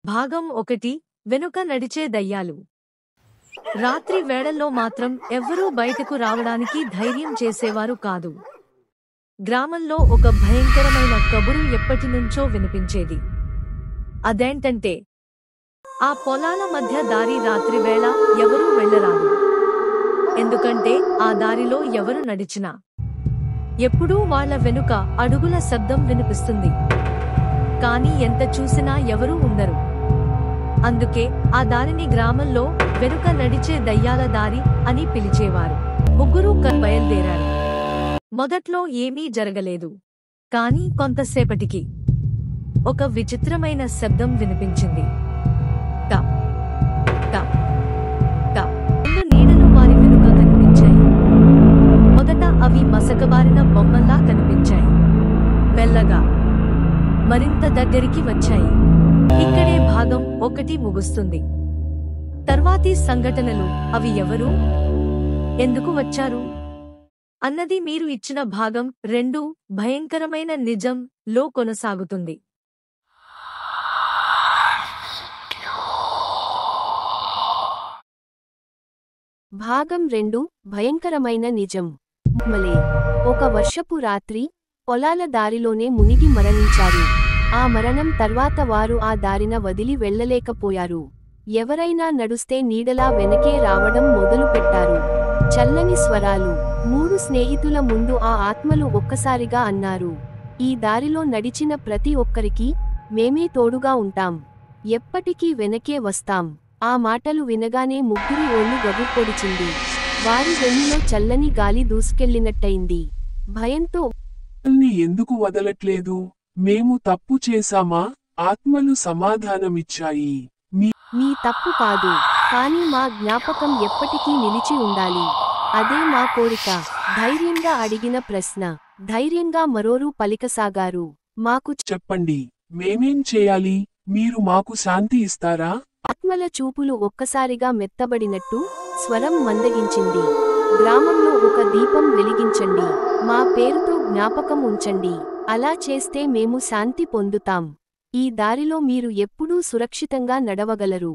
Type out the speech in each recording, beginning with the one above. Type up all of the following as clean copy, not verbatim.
భాగం 1 వెనుక నడిచే దయ్యాలు. రాత్రి వేళల్లో మాత్రం ఎవ్వరూ బయటకు రావడానికి ధైర్యం చేసేవారు కాదు. గ్రామంలో ఒక భయంకరమైన కబురు ఎప్పటినుంచో వినిపించేది. అదేంటంటే, ఆ పొలాల మధ్య దారి రాత్రివేళ ఎవరూ వెళ్ళరాదు. ఎందుకంటే ఆ దారిలో ఎవరు నడిచినా ఎప్పుడూ వాళ్ల వెనుక అడుగుల శబ్దం వినిపిస్తుంది. కాని ఎంత చూసినా ఎవరూ ఉండరు. అందుకే ఆ దారిని గ్రామంలో వెనుక నడిచే దయ్యాల దారి అని పిలిచేవారు. ముగ్గురూ బయల్దేరారు. మొదట్లో ఏమీ జరగలేదు. కాని కొంతసేపటికి ఒక విచిత్రమైన శబ్దం వినిపించింది. టప్ టప్ టప్. రెండు నీడలు వారి వెనుక కనిపించాయి. మొదట అవి మసకబారిన బొమ్మల్లా కనిపించాయి. మెల్లగా మరింత దగ్గరికి వచ్చాయి. ఇక్కడే భాగం 1 ముగుస్తుంది. తర్వాతి సంఘటనలు, అవి ఎవరు, ఎందుకు వచ్చారు అన్నది మీరు ఇచ్చిన భాగం 2 భయంకరమైన నిజం లో కొనసాగుతుంది. భాగం 2 భయంకరమైన నిజం. మలే ఒక వర్షపు రాత్రి పొలాల దారిలోనే మునిగి మరణించారు. ఆ మరణం తర్వాత వారు ఆ దారిన వదిలి వెళ్ళలేకపోయారు. ఎవరైనా నడుస్తే నీడలా వెనకే రావడం మొదలుపెట్టారు. చల్లని స్వరాలు. 3 స్నేహితుల ముందు ఆ ఆత్మలు ఒక్కసారిగా అన్నారు, ఈ దారిలో నడిచిన ప్రతి ఒక్కరికి మేమే తోడుగా ఉంటాం, ఎప్పటికీ వెనకే వస్తాం. ఆ మాటలు వినగానే ముగ్గురి ఒళ్ళు గగుర్పొడిచింది. వారి వెన్నులో చల్లని గాలి దూసుకెళ్లినట్టయింది. భయంతో ఎందుకు వదలట్లేదు, మేము తప్పు చేశామా? ఆత్మలు సమాధానమిచ్చాయి, మీ తప్పు కాదు, కానీ మా జ్ఞాపకం ఎప్పటికీ నిలిచి ఉండాలి. అదే మా కోరిక. ధైర్యంగా అడిగిన ప్రశ్న. ధైర్యంగా మరోరు పలికసాగారు, మాకు చెప్పండి, మేమేం చేయాలి? మీరు మాకు శాంతి ఇస్తారా? ఆత్మల చూపులు ఒక్కసారిగా మెత్తబడినట్టు స్వరం మందగించింది. గ్రామంలో ఒక దీపం వెలిగించండి, మా పేరుతో జ్ఞాపకం ఉంచండి. అలా చేస్తే మేము శాంతి పొందుతాం. ఈ దారిలో మీరు ఎప్పుడూ సురక్షితంగా నడవగలరు.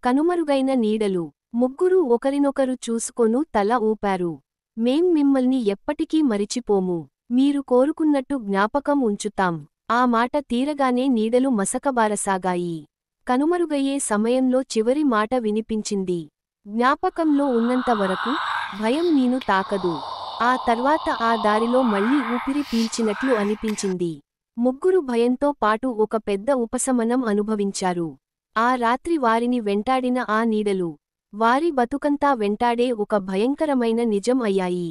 కనుమరుగైన నీడలు. ముగ్గురూ ఒకరినొకరు చూసుకొను తల ఊపారు. మేం మిమ్మల్ని ఎప్పటికీ మరిచిపోము, మీరు కోరుకున్నట్టు జ్ఞాపకం ఉంచుతాం. ఆ మాట తీరగానే నీడలు మసకబారసాగాయి. కనుమరుగయ్యే సమయంలో చివరి మాట వినిపించింది, జ్ఞాపకంలో ఉన్నంత వరకు భయం నీను తాకదు. ఆ తర్వాత ఆ దారిలో మళ్లీ ఊపిరి పీల్చినట్లు అనిపించింది. ముగ్గురు భయంతో పాటు ఒక పెద్ద ఉపశమనం అనుభవించారు. ఆ రాత్రి వారిని వెంటాడిన ఆ నీడలు వారి బతుకంతా వెంటాడే ఒక భయంకరమైన నిజం అయ్యాయి.